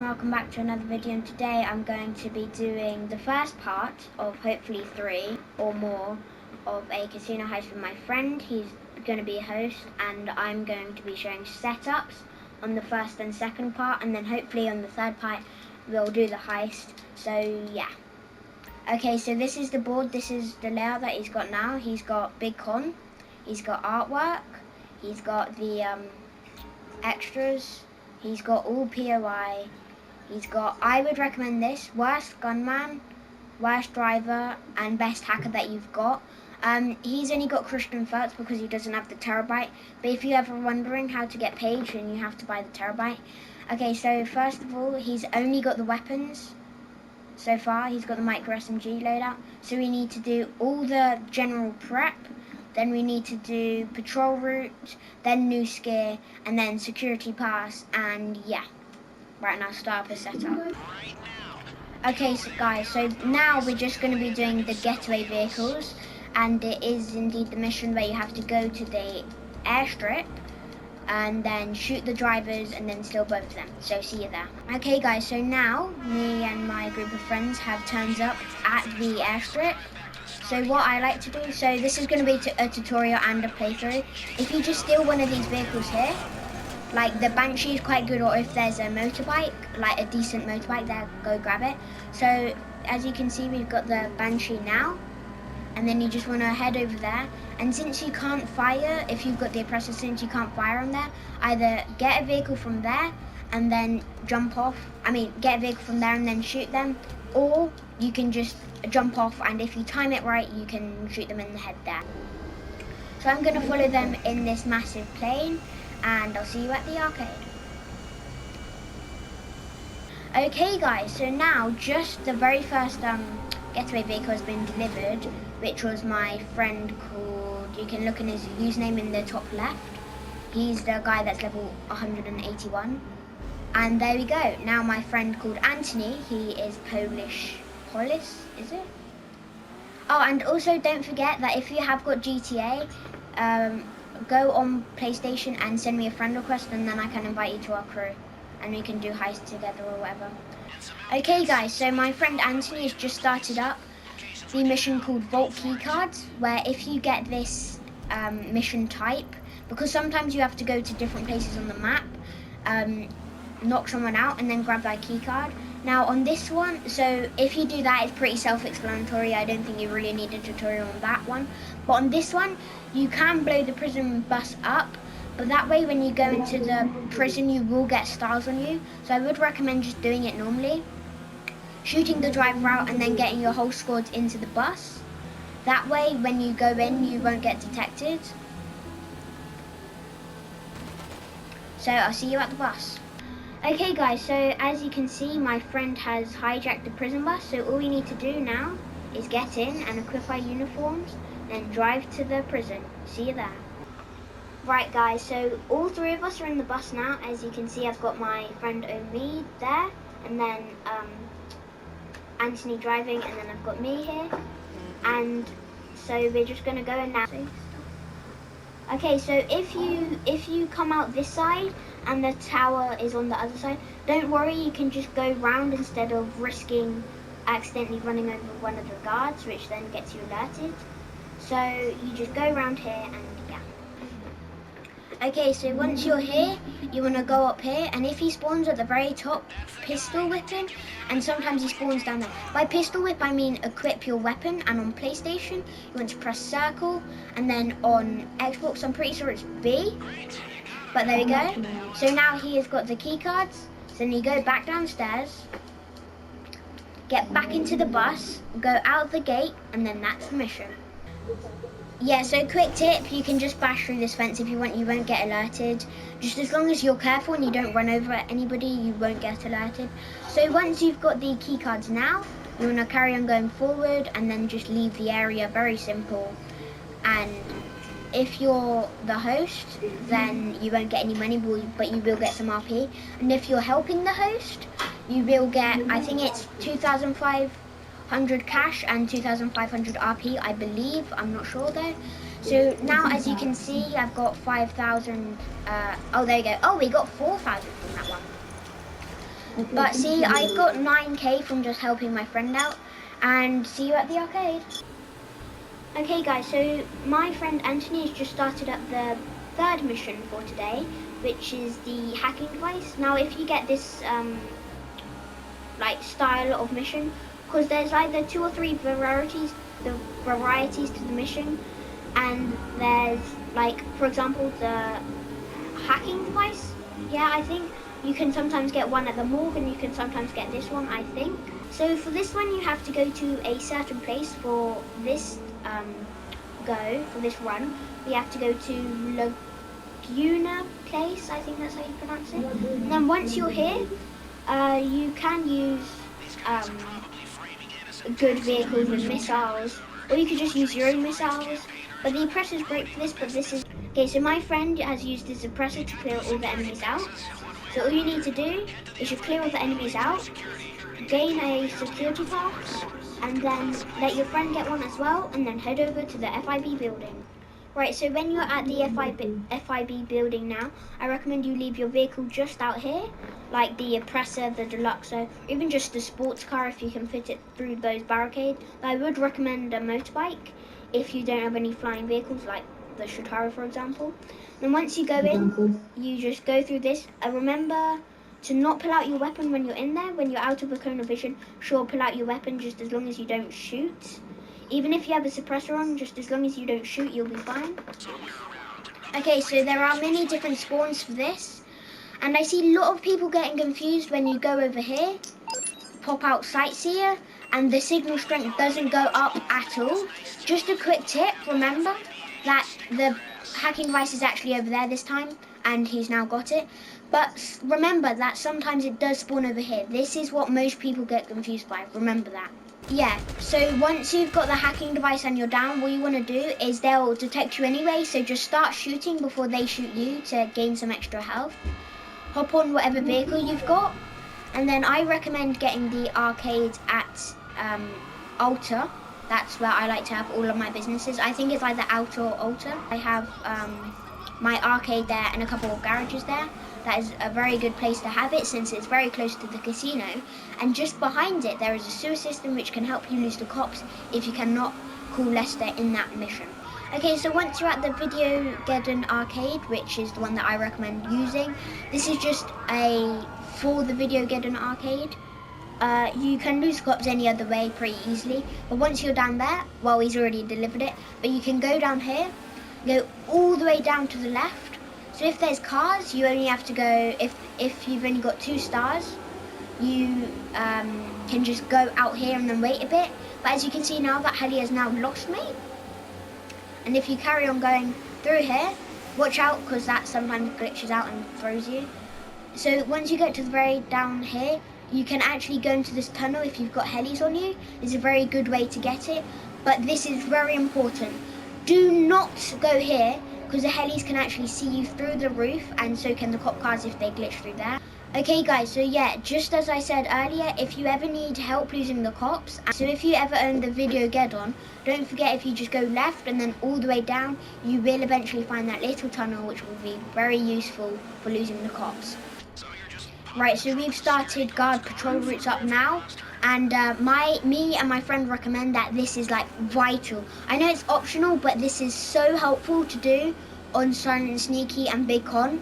Welcome back to another video, and today I'm going to be doing the first part of hopefully 3 or more of a casino heist with my friend. He's going to be a host and I'm going to be showing setups on the first and second part, and then hopefully on the third part we'll do the heist. So yeah. Okay, so this is the board, this is the layout that he's got now. He's got Big Con, he's got artwork, he's got the extras, he's got all POI. He's got, I would recommend this, worst gunman, worst driver, and best hacker that you've got. He's only got Christian First because he doesn't have the terabyte. But if you're ever wondering how to get Page, then you have to buy the terabyte. Okay, so first of all, he's only got the weapons so far. He's got the micro SMG loadout. So we need to do all the general prep. Then we need to do patrol route, then new gear, and then security pass, and yeah. Right, now start up a setup. Okay, so guys, so now we're just going to be doing the getaway vehicles, and it is indeed the mission where you have to go to the airstrip and then shoot the drivers and then steal both of them. So see you there. Okay guys, so now me and my group of friends have turned up at the airstrip. So what I like to do, so this is going to be a tutorial and a playthrough. If you just steal one of these vehicles here, like the Banshee is quite good, or if there's a motorbike, like a decent motorbike there, go grab it. So as you can see, we've got the Banshee now, and then you just want to head over there. And since you can't fire, if you've got the oppressor, since you can't fire on there, either get a vehicle from there and then jump off, get a vehicle from there and then shoot them, or you can just jump off, and if you time it right, you can shoot them in the head there. So I'm going to follow them in this massive plane, and I'll see you at the arcade. Okay guys, so now just the very first getaway vehicle has been delivered, which was my friend called, you can look in his username in the top left. He's the guy that's level 181. And there we go. Now my friend called Anthony, he is Polish, is it? Oh, and also don't forget that if you have got GTA, go on PlayStation and send me a friend request, and then I can invite you to our crew and we can do heist together or whatever. Okay guys, so my friend Anthony has just started up the mission called Vault Keycards, where if you get this mission type, because sometimes you have to go to different places on the map, knock someone out and then grab that keycard. Now on this one, so if you do that, it's pretty self-explanatory. I don't think you really need a tutorial on that one. But on this one, you can blow the prison bus up, but that way when you go into the prison, you will get stars on you. So I would recommend just doing it normally, shooting the driver out and then getting your whole squad into the bus. That way when you go in, you won't get detected. So I'll see you at the bus. Okay guys, so as you can see, my friend has hijacked the prison bus, so all we need to do now is get in and equip our uniforms, then drive to the prison. See you there. Right guys, so all 3 of us are in the bus now. As you can see, I've got my friend Omid there, and then Anthony driving, and then I've got me here. And so we're just going to go in now. Okay, so if you come out this side and the tower is on the other side, don't worry, you can just go round instead of risking accidentally running over one of the guards, which then gets you alerted. So you just go around here and yeah. Okay, so once you're here, you want to go up here, and if he spawns at the very top, pistol whip him, and sometimes he spawns down there. By pistol whip, I mean equip your weapon, and on PlayStation, you want to press circle, and then on Xbox, I'm pretty sure it's B, but there we go. So now he has got the key cards, so then you go back downstairs, get back into the bus, go out the gate, and then that's the mission. Yeah, so quick tip, you can just bash through this fence if you want, you won't get alerted. Just as long as you're careful and you don't run over anybody, you won't get alerted. So once you've got the key cards now, you want to carry on going forward and then just leave the area, very simple. And if you're the host, then you won't get any money, but you will get some RP. And if you're helping the host, you will get, I think it's 2,500 cash and 2,500 RP, I believe. I'm not sure though. So now, as you can see, I've got 5,000. Oh, there you go. Oh, we got 4,000 from that one. But see, I got 9k from just helping my friend out, and see you at the arcade. Okay guys, so my friend Anthony has just started up the third mission for today, which is the hacking device. Now if you get this like style of mission, because there's either 2 or 3 varieties to the mission, and there's like, for example, the hacking device, yeah, I think you can sometimes get one at the morgue, and you can sometimes get this one, I think. So for this one you have to go to a certain place. For this for this run, we have to go to Laguna place, I think that's how you pronounce it. And then once you're here, you can use good vehicles and missiles, or you could just use your own missiles. But the oppressor's great for this, but this is... Okay, so my friend has used the suppressor to clear all the enemies out. So all you need to do is you clear all the enemies out, gain a security pass, and then let your friend get one as well, and then head over to the FIB building. Right, so when you're at the FIB building now, I recommend you leave your vehicle just out here, like the oppressor, the deluxo, or even just the sports car if you can fit it through those barricades. But I would recommend a motorbike if you don't have any flying vehicles, like the Shotaro for example. Then once you go in, you just go through this. Remember to not pull out your weapon when you're in there. When you're out of the cone of vision, sure, pull out your weapon, just as long as you don't shoot. Even if you have a suppressor on, just as long as you don't shoot, you'll be fine. Okay, so there are many different spawns for this, and I see a lot of people getting confused when you go over here, pop out Sightseer, and the signal strength doesn't go up at all. Just a quick tip, remember that the hacking device is actually over there this time, and he's now got it. But remember that sometimes it does spawn over here. This is what most people get confused by, remember that. Yeah, so once you've got the hacking device and you're down, what you want to do is they'll detect you anyway, so just start shooting before they shoot you to gain some extra health. Hop on whatever vehicle you've got, and then I recommend getting the arcade at Alta. That's where I like to have all of my businesses. I think it's either Alta or Alta. I have my arcade there and a couple of garages there. That is a very good place to have it since it's very close to the casino, and just behind it there is a sewer system which can help you lose the cops if you cannot call Lester in that mission. Okay, so once you're at the Videogeddon arcade, which is the one that I recommend using, this is just for the Videogeddon arcade. You can lose cops any other way pretty easily, but once you're down there, well, he's already delivered it, but you can go down here, go all the way down to the left. So if there's cars, you only have to go, if you've only got 2 stars, you can just go out here and then wait a bit. But as you can see now, that heli has now lost me. And if you carry on going through here, watch out, because that sometimes glitches out and throws you. So once you get to the very down here, you can actually go into this tunnel if you've got helis on you. It's a very good way to get it, but this is very important. Do not go here, because the helis can actually see you through the roof, and so can the cop cars if they glitch through there. Okay guys, so yeah, just as I said earlier, if you ever need help losing the cops, so if you ever own the Videogeddon, don't forget, if you just go left and then all the way down, you will eventually find that little tunnel which will be very useful for losing the cops. Right, so we've started guard patrol routes up now, and me and my friend recommend that this is like vital. I know it's optional, but this is so helpful to do on Silent Sneaky and Big Con.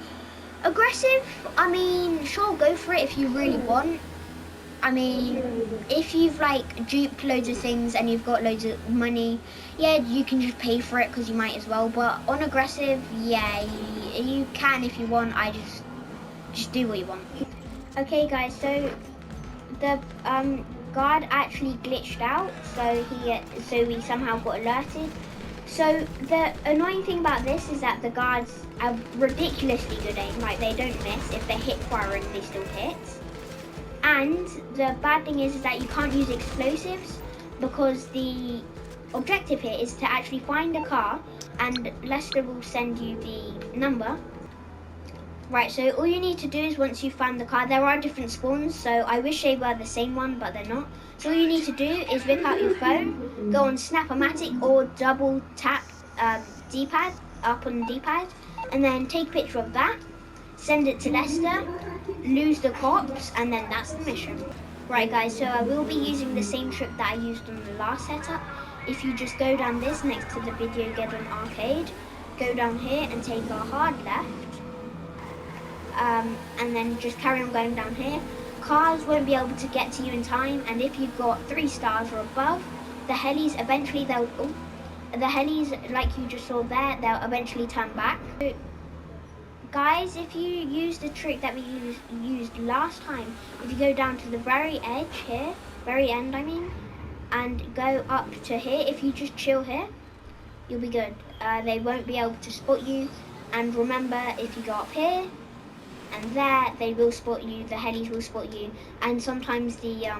Aggressive, I mean, sure, go for it if you really want. I mean, if you've like duped loads of things and you've got loads of money, yeah, you can just pay for it because you might as well. But on aggressive, yeah, you can if you want. I just do what you want. Okay guys, so the guard actually glitched out, so we somehow got alerted. So the annoying thing about this is that the guards have ridiculously good aim, like they don't miss. If they're hip firing, they still hit. And the bad thing is that you can't use explosives, because the objective here is to actually find a car, and Lester will send you the number. Right, so all you need to do is, once you've found the car, there are different spawns, so I wish they were the same one, but they're not. So all you need to do is whip out your phone, go on Snap-O-Matic or double tap D-pad, up on the D-pad, and then take a picture of that, send it to Lester, lose the cops, and then that's the mission. Right guys, so I will be using the same trick that I used on the last setup. If you just go down this next to the video game arcade, go down here and take a hard left, and then just carry on going down here. Cars won't be able to get to you in time, and if you've got 3 stars or above, the helis eventually the helis, like you just saw there, they'll eventually turn back. So, guys, if you use the trick that we used last time, if you go down to the very edge here, very end I mean, and go up to here, if you just chill here, you'll be good. They won't be able to spot you, and remember, if you go up here and there, they will spot you, the helis will spot you, and sometimes the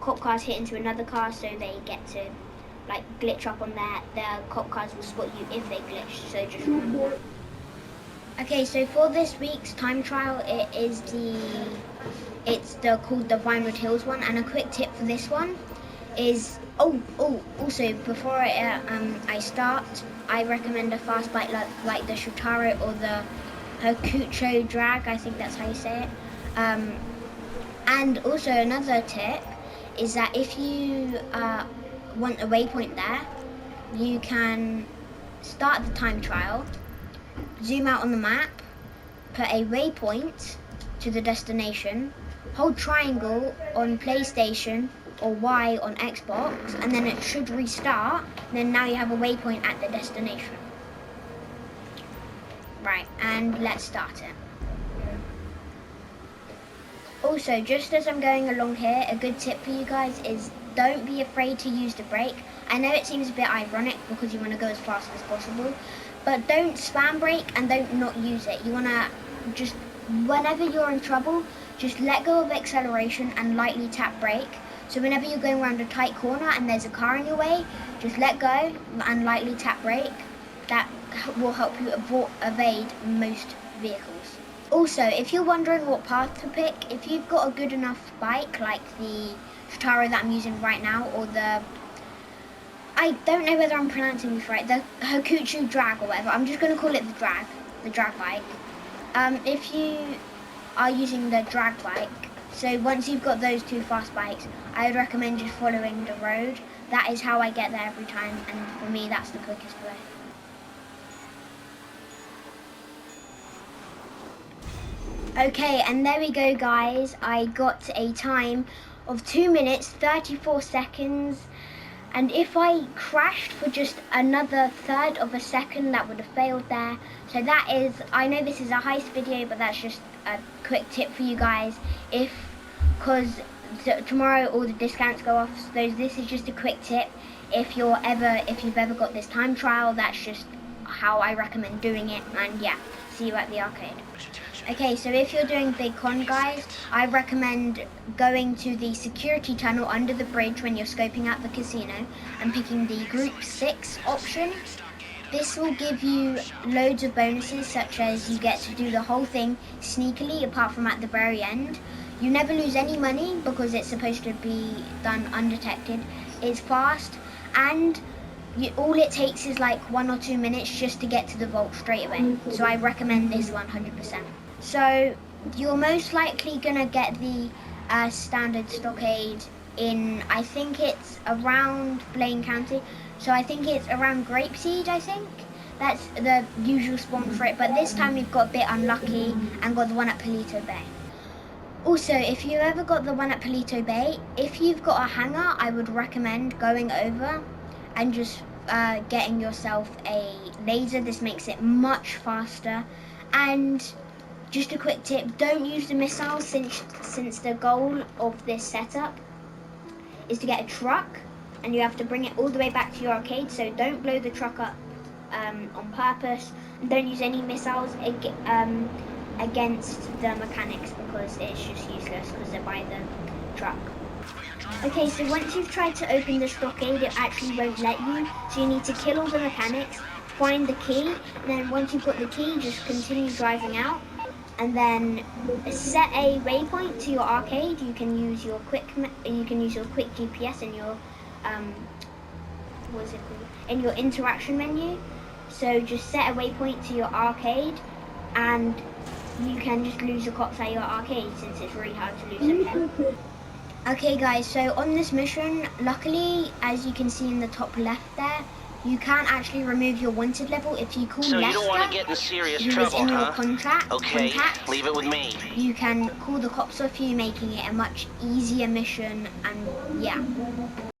cop cars hit into another car, so they get to like glitch up on there. The cop cars will spot you if they glitch, so just remember. Okay, so for this week's time trial, it's called the Vinewood Hills one, and a quick tip for this one is, also before I start, I recommend a fast bike like the Shotaro or the Hakucho drag, I think that's how you say it. And also another tip is that if you want a waypoint there, you can start the time trial, zoom out on the map, put a waypoint to the destination, hold triangle on PlayStation or Y on Xbox, and then it should restart. Then now you have a waypoint at the destination. Right, and let's start it. Also, just as I'm going along here, a good tip for you guys is don't be afraid to use the brake. I know it seems a bit ironic because you want to go as fast as possible, but don't spam brake and don't not use it. You want to just, whenever you're in trouble, just let go of acceleration and lightly tap brake. So whenever you're going around a tight corner and there's a car in your way, just let go and lightly tap brake. That will help you evade most vehicles. Also, if you're wondering what path to pick, if you've got a good enough bike like the Shotaro that I'm using right now, or the, I don't know whether I'm pronouncing this right, the Hakucho drag or whatever, I'm just going to call it the drag bike. If you are using the drag bike, so once you've got those 2 fast bikes, I would recommend just following the road. That is how I get there every time, and for me that's the quickest way. Okay, and there we go guys, I got a time of 2 minutes 34 seconds, and if I crashed for just another third of a second, that would have failed there. So that is, I know this is a heist video, but that's just a quick tip for you guys, because tomorrow all the discounts go off, so this is just a quick tip. If you've ever got this time trial, that's just how I recommend doing it, and yeah, see you at the arcade. Okay, so if you're doing Big Con, guys, I recommend going to the security tunnel under the bridge when you're scoping out the casino and picking the Group 6 option. This will give you loads of bonuses, such as you get to do the whole thing sneakily, apart from at the very end. You never lose any money because it's supposed to be done undetected. It's fast, and all it takes is like 1 or 2 minutes just to get to the vault straight away. So I recommend this 100%. So you're most likely gonna get the standard stockade in, I think it's around Blaine County. So I think it's around Grapeseed, I think. That's the usual spawn for it, but this time we've got a bit unlucky and got the one at Palito Bay. Also, if you ever got the one at Palito Bay, if you've got a hangar, I would recommend going over and just getting yourself a laser. This makes it much faster. And just a quick tip, don't use the missiles since the goal of this setup is to get a truck, and you have to bring it all the way back to your arcade, so don't blow the truck up on purpose, and don't use any missiles against the mechanics, because it's just useless because they're by the truck. Okay, so once you've tried to open the stockade, it actually won't let you, so you need to kill all the mechanics, find the key, and then once you've got the key, just continue driving out, and then set a waypoint to your arcade. You can use your quick GPS in your what's it called? In your interaction menu. So just set a waypoint to your arcade and you can just lose the cops at your arcade since it's really hard to lose them here. Okay guys, so on this mission, luckily, as you can see in the top left there, you can't actually remove your wanted level if you call So Lester, you don't want to get in serious who is trouble, in your huh? contact. Okay, leave it with me. You can call the cops off you, making it a much easier mission, and yeah.